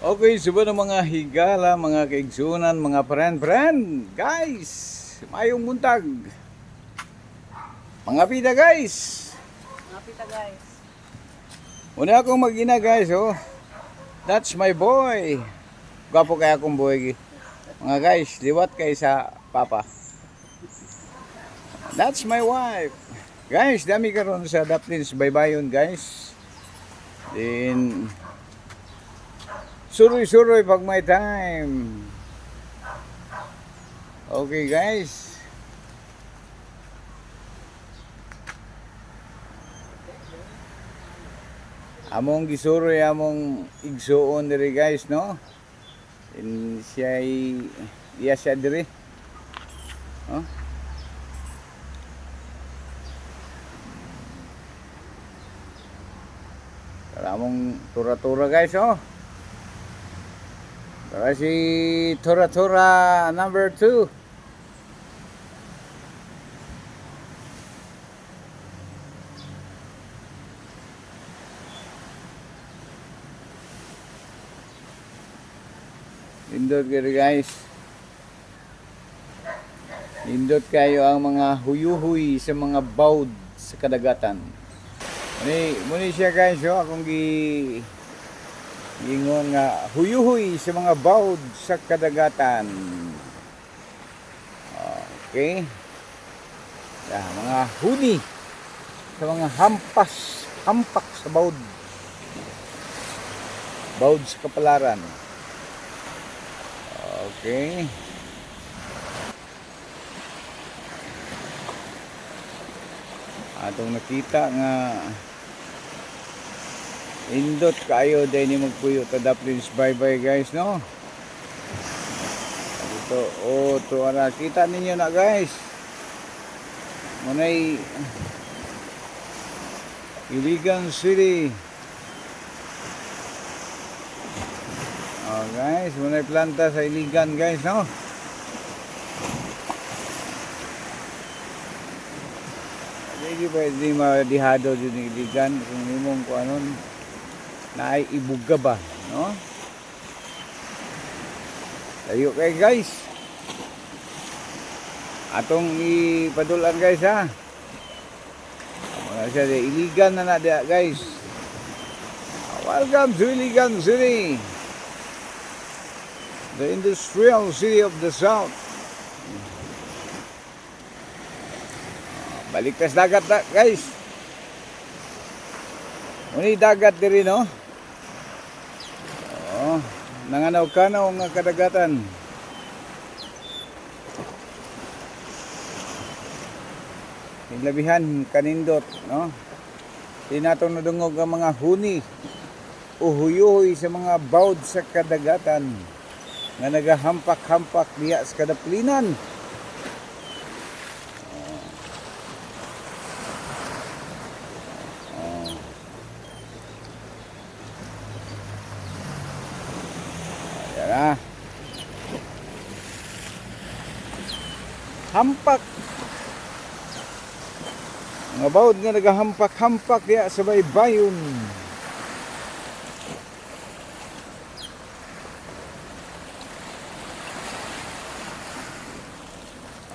Okay, suba ng mga higala, mga kaigsunan, mga friend. Guys, mayong muntag. Mga pita guys. Napita guys. Una akong mag-ina guys, oh. That's my boy. Gwapo kaya akong boy. Mga guys, liwat kay sa papa. That's my wife. Guys, dami karon sa Daplins Baybayon guys. Then suroy-suroy pag may time. Okay guys. Among gisuroy among igsuon diri guys, no? In iya siya diri. Oh. Among tura-tura guys, oh. Para si tura-tura number 2. Nindot kayo guys. Nindot kayo ang mga huyuhuy sa mga bawd sa kadagatan. Muni siya guys, oh, akong gingon nga huyuhuy sa mga bawd sa kadagatan. Okay. Mga huni sa mga hampak sa bawd. Bawd sa kapalaran. Okay. Atong nakita nga indot kayo dahil ni magpuyo ta Daplins bye guys, no? Dito, oh, to ara kita ninyo na guys. Munay Iligan City. Oh guys, munay planta sa Iligan guys, no? Hindi pwede madihado din ng Iligan kung imong kung anon na ay ibuga ba, no? Tayo kay guys. Atong ipadulan guys, ha. Wala siya di Iligan na dia guys. Welcome to Iligan City, the industrial city of the South. Balik kas dagat na guys. Uni dagat diri, no? Oh, nanganaw-kanaw nga kadagatan. Labihan kanindot, no? Di natong nadungog ang mga huni o huyuhoy sa mga bawd sa kadagatan nga nagahampak-hampak diya sa kadaplinan. Hampak mga bawd nga nagahampak-hampak diya sa baybayon.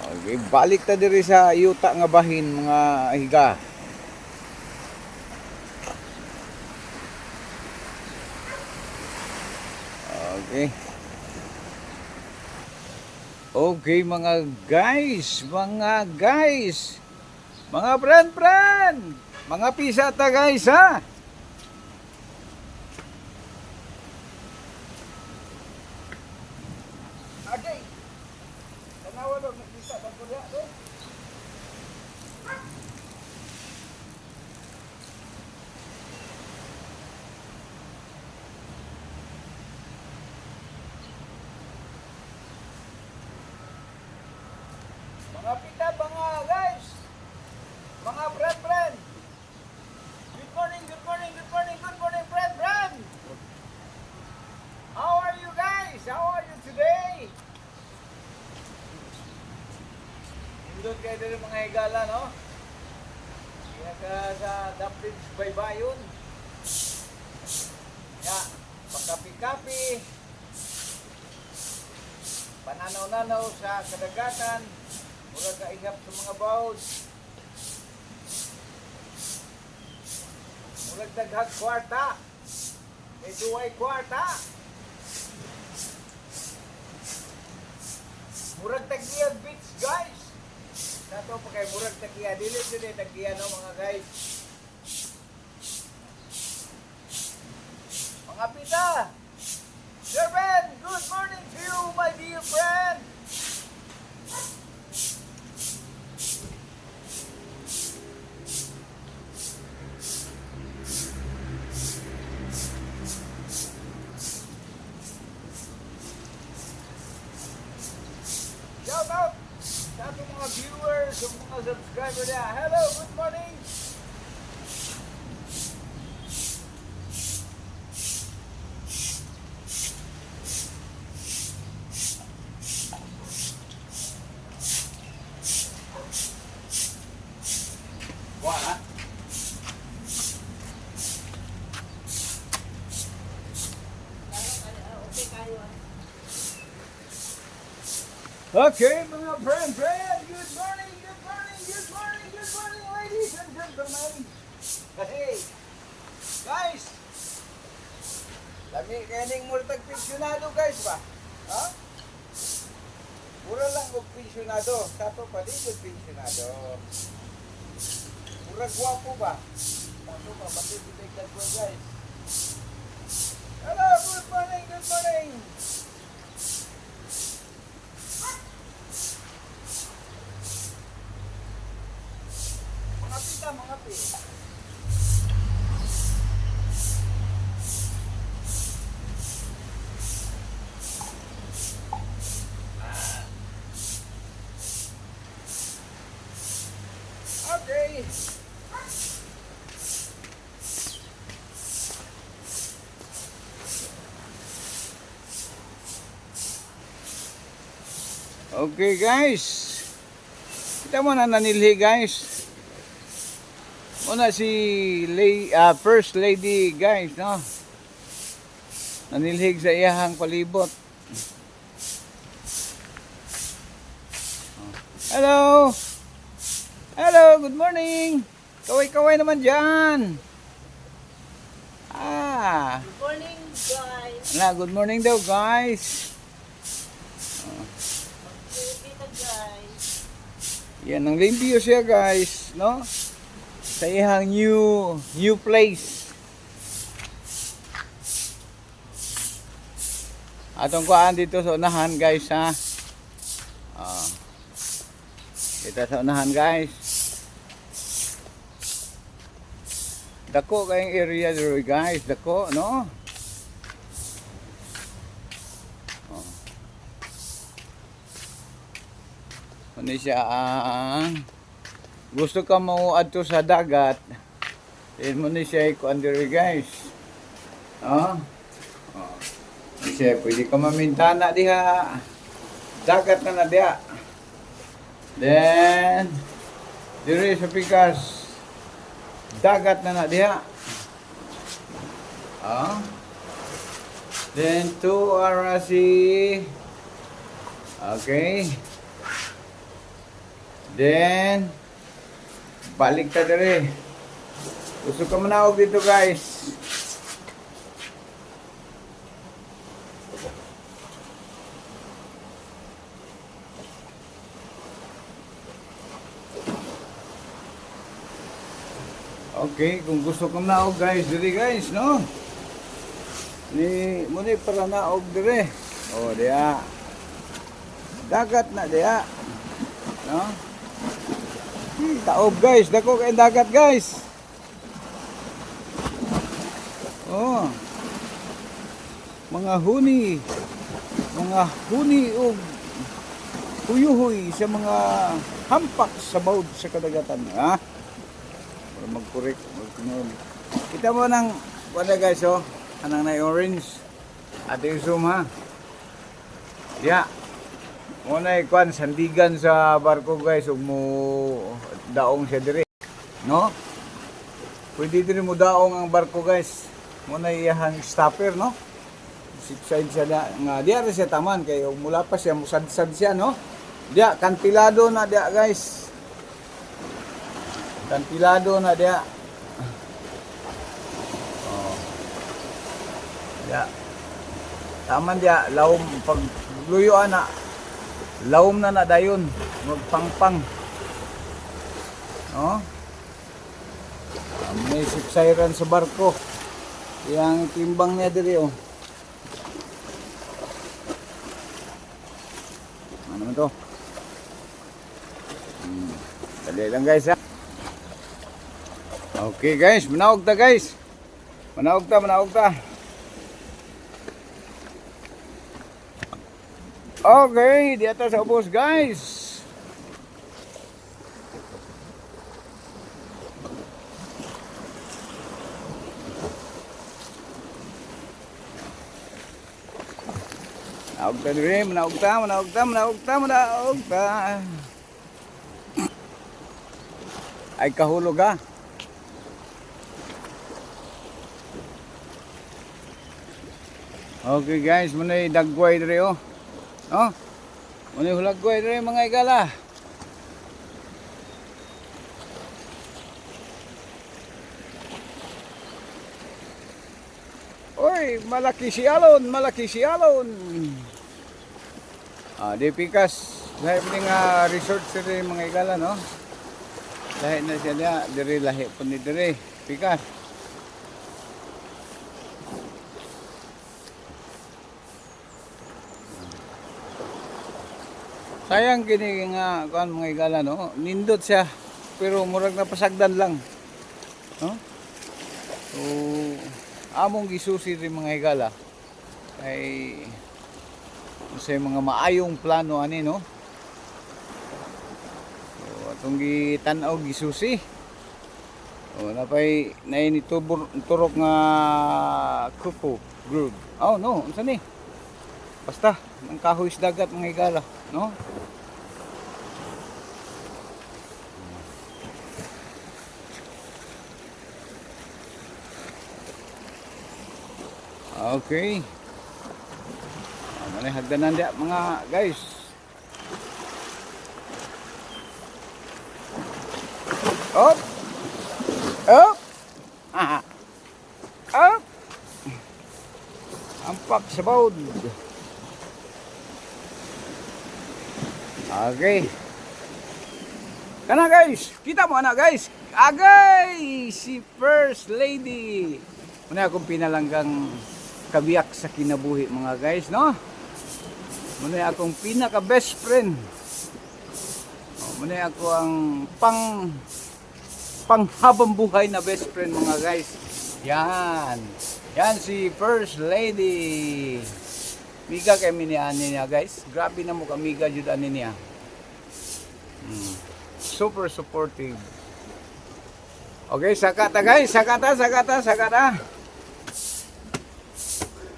Okay, balik ta diri sa yuta nga bahin mga higa. Okay. Okay mga guys, mga friend, mga pisata guys, ha. Okay. Tanawa daw nagpisa ba ko diha, eh? Mga pita, mga guys, mga friend. Good morning, friend. How are you guys? How are you today? Indot kayo din mga higala, no? Kaya sa Daplins Baybayon. Ya, Makapi-kapi. Pananaw-nanaw sa kadagatan. Murag kaihap sa mga bawd. Murag daghag kwarta. May duway kwarta. Murag tagiyag beach guys. Sato pa kay murag tagiya. Dili tagiya no mga guys. Mga pita. Sir Ben, good morning to you my dear friend. Shout out sa ating mga viewers, sa mga subscriber niya. Hello, good morning. Wala. Okay kayo. Okay, mga friend, good morning, ladies and gentlemen. Hey, guys, lami kaning murag pensyonado guys ba? Ha? Mura lang og pensyonado, sato pa di og pensyonado. Mura gwapo ba? Sato pa pati bigay ko guys. Hello, good morning, good morning. Mga pita, mga pita. Okay. Okay guys. Kita mo na nanilhi guys. Muna si First Lady guys, no? Nanilhig sa iyahang palibot. Hello! Hello, good morning! Kaway-kaway naman dyan! Good morning guys. Good morning daw guys! Magkikita guys. Yan, ang limpyo siya guys, no? Sa iyang new place. Atong kuhaan dito sa unahan guys ha. Dito sa unahan guys. Dako kayong area dito guys, dako no? Ano siya ang gusto ka mo adto sa dagat, then mo ni siya ikuan diri guys. Siya pwede ka mamintana diha. Dagat na diha. Then diri sa pikas dagat na diha. Then to Arasi. Okay. Then balik ta diri. Gusto ka manawag dito guys. Okay, kung gusto ka naog guys, diri guys, no? Ni muni para naog diri. Oh, diya. Dagat na diya. No? Taob guys, dako kay dagat guys. Oh. Mga huni og huyuhoy sa mga hampak sa bawd sa kadagatan, ha? Para mag-correct, mag-tunod. Kita mo nang wala guys, oh. Anang na orange. At yung zoom, ha? Yeah. Muna ikuan sandigan sa barko guys ug mo daong siya diri, no? Pwede diri mo daong ang barko guys. Muna iyahang stopper, no? side siya nga diya rin siya taman kay mula pa siya musadsad siya no. Diya kantilado na diya guys. Kantilado na diya. Oh. Diya. Taman diya lawom pag luyuan na. Lawom na dayon magpangpang. No? May sipsayran sa barko. Yang timbang niya diri oh. Ano naman to? Dali lang guys ha. Okay guys, manaog ta guys. Manaog ta. Okay, di ata sa ubos guys. Manaog ta. Ay kahulog ha. Okay guys, muna dagway diri oh. Oh. Muna hulagway diri mga igala. Oy, malaki si alon. Di pikas. Lahi pa nga resort sa mga igala, no? Lahi na siya niya. Diri lahi po ni diri. Pikas. Sayang kini nga kuan mga igala, no? Nindot siya. Pero murag na pasagdan lang. No? So, among gisusi rin mga higala kay sa mga maayong plano ani no. So atong gitan-aw gisusi. O napay nay ni turok nga kuko group. Oh no, unsa ni? Basta ang kahoy sa dagat mga higala, no? Okay. Manay hagdanan dia mga guys. Up. Up. Ampak sa baud. Okay. Kana guys, kita mo ana guys. Agay si First Lady. Muna akong pinalanggang kabiyak sa kinabuhi mga guys, no? Muna akong pinaka best friend. Muna ako ang panghabang buhay na best friend mga guys. Yan si First Lady. Miga kay miniani niya guys. Grabe na mo kamiga jud ani niya. Super supportive. Okay, sakata guys, sakata.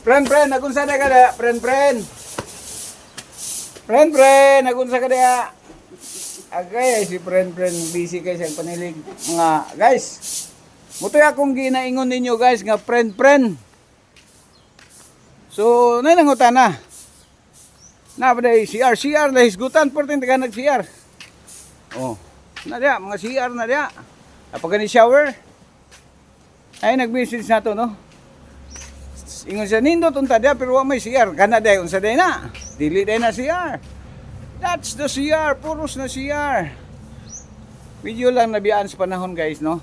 Friend, nagunsa na ka da? Friend, nagunsa ka da? Agay, si friend, busy kayo sa panilig. Mga, guys, mutoy akong ginaingon ninyo guys, nga friend. So, nanangutan na. Napaday, CR, lahisgutan, portin taga nag-CR. Oh, na dia, mga CR na dia. Napag ni shower. Ay, nag-message na to, no? Ingon siya nindot unta dia pero wa may CR kana day unsa day na dili day na CR. That's the CR, puros na CR. Medyo lang nabiyaan sa panahon guys, no?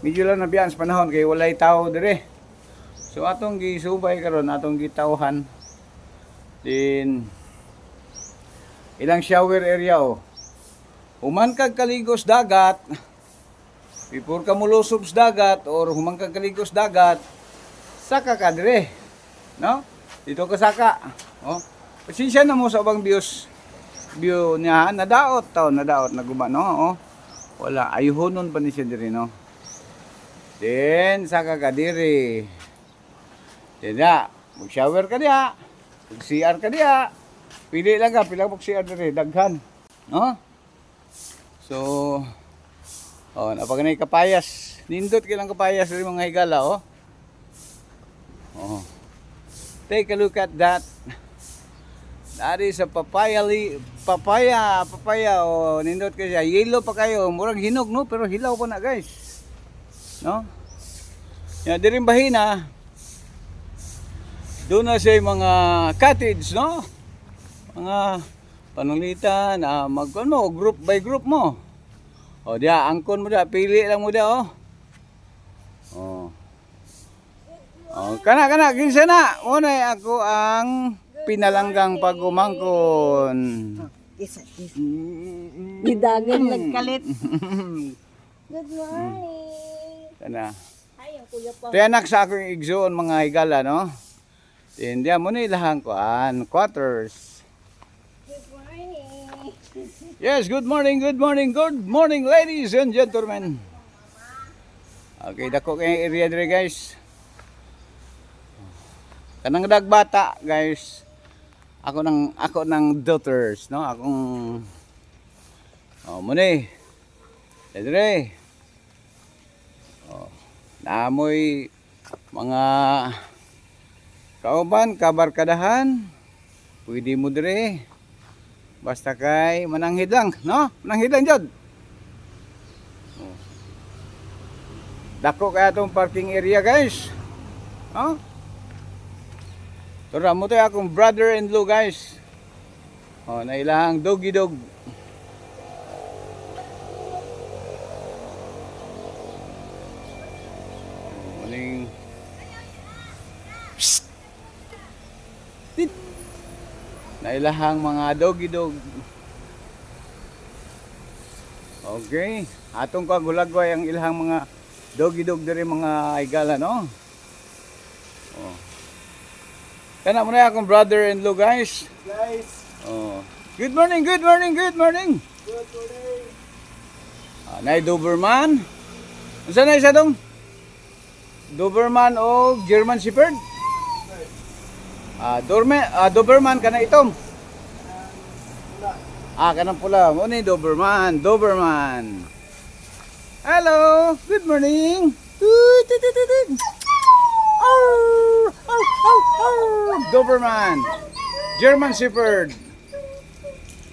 Medyo lang nabiyaan sa panahon kay walay tao dire. So atong gisubay karon, atong gitawhan din ilang shower area oh. Human kag kaligos dagat, before ka mulusob sa dagat or human kag kaligos dagat, saka ka dire, no? Dito ka saka, oh. Pasensya na mo sa ubang view niya, nadaot naguma, no? Oh. Wala, ayuhonon pa ni siya dire, no? Then saka ka dire. Diya, mag-shower ka diya, mag-CR ka diya. Pili lang ka, pila mag-CR dire, daghan, no? So, oh, napaganay kapayas. Nindot kilang kapayas dire mga higala, oh. Oh. Take a look at that. That is a papaya, o nindot ka siya. Yellow pa kayo, murag hinog no, pero hilaw pa na guys. No? Yan, di rin bahina. Doon na siya mga cottage, no? Mga panulitan, group by group mo. O diya, angkon mo diya, pili lang mo diya, oh. Oh. Oh, kana, ginsa na. Unay ako ang pinalanggang pagumangkon. Isa. Gidagan nagkalit. Good morning. Kana. Ay, ang kuya pa. Tiyanak sa akong igsoon mga higala, no? Tindiya mo na ilahang kuan, quarters. Good morning. Yes, good morning, ladies and gentlemen. Okay, dako kay area dire guys. Kanang dagbata guys. Ako ng daughters, no? Akong muni. Dire. Naamoy mga kauban, kabarkadahan. Pwede mo dire. Basta kay mananghid lang, no? Mananghid lang jud. Dako kaya itong parking area guys. No? Tura mo tayo akong brother-in-law guys. Nailang doggy dog. Muling nailahang mga doggy dog. Okay, atong kagulagway ang ilahang mga doggy dog diri mga igala, no? Oh. Kana mo na akong brother-in-law guys. Oh. Good morning. Nay Doberman. Unsa na isa dong? Doberman o German Shepherd? Doberman kana itong. Kanang pula. Mo ni Doberman. Hello. Good morning. Doberman. German Shepherd.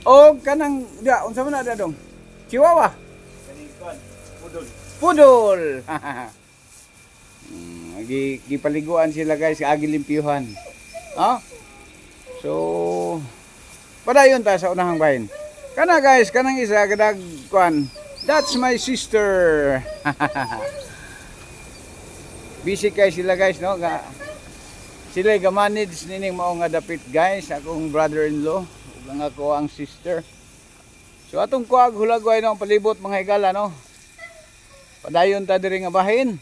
O kanang unsa man na dong? Chihuahua. Pudol. Gipaliguan sila guys, agilimpyuhan. So padayon ta sa unahang bahin. Kana guys, kanang isa gadag kuan. That's my sister. Busy kay sila guys, no? Sila gamanage nining mao nga dapit guys, akong brother-in-law, ug lang ako ang sister. So atong kuag hulagway no palibot mga higala, no? Padayon ta diri nga bahin.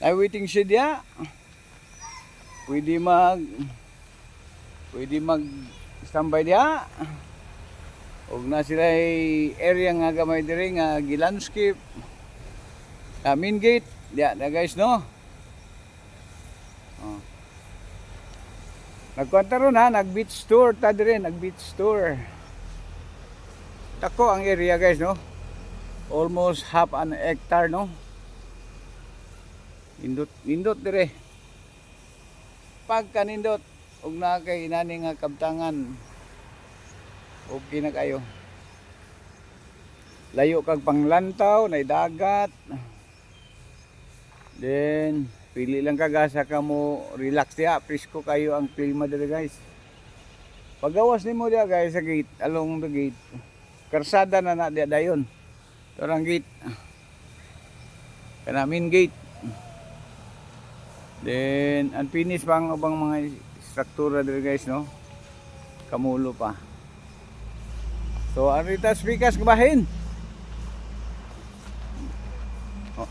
Ay waiting siya diya. Pwede mag standby diya. Og na sila area nga gamay diri nga gilandscape. Main gate diya na guys, no. Nagkwanta ron ha, nag-beach tour ta diri, nag-beach tour. Tako ang area guys, no. Almost half an hectare, no. Nindot dire. Pagka nindot ug na kay inani nga kabtangan, okay na kayo. Layo kag panglantaw, nay dagat. Then pili lang kagasa ka mo relax diya, presko kayo ang klima dire guys. Pagawas nimo diya guys sa gate, along the gate. Karsada na diya dayon. Torang gate. Kana main gate. Then unfinished pa ang ubang mga struktura dire guys, no. Kamulo pa. So arita speakers kabahin.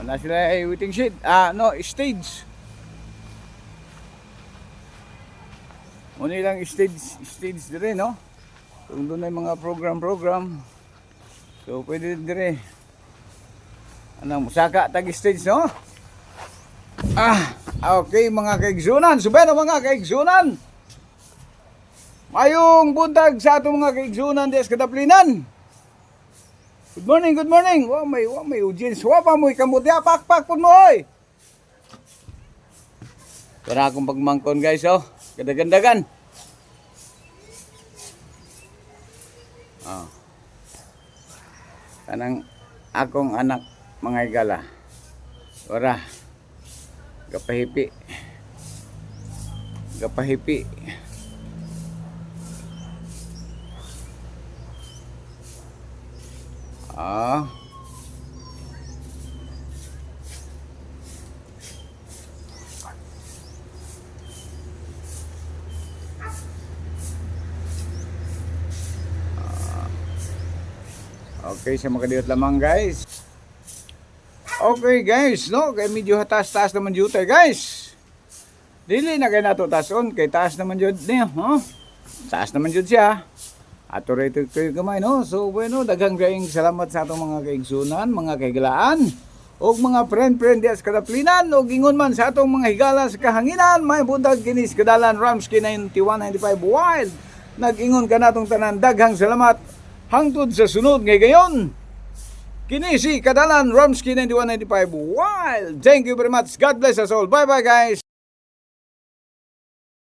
Na sila ay waiting shed. Stage. Muna lang stage dire, no. Kung doon ay mga program. So pwede dire. Musaka tag stage, no. Okay mga kaigsunan, subeno mga kaigsunan. Mayong buntag sa atong mga kaigsunan des kadaplinan. Good morning. Wa may audience. Wa pa mo'y kamot ya, pak pud mo oy. Para akong pagmangkon guys, oh. Ganda-gandagan. Oh. Kanang akong anak mga igala. Ora. Gapahipi. Gapahipi. Ah. Okay, sa makadiyot lamang guys. Okay guys, no? Kay medyo taas-taas naman dito guys. Dili na kay nato tason, kay taas naman jud niya, no? Taas naman jud siya. Ato rito kayo gamay, no? So bueno, daghang gaing salamat sa atong mga kaigsunan, mga kaigalaan, og mga friend-friend dias kadaplinan, og ingon man sa atong mga higala sa kahanginan, may buntag kini sa Kadalan Ramsky 9195 Wild. Nag-ingon ka natong tanan, daghang salamat. Hangtod sa sunod ngay gayon. Kini si Kadalan Ramsky 9195 Wild. Thank you very much. God bless us all. Bye bye guys.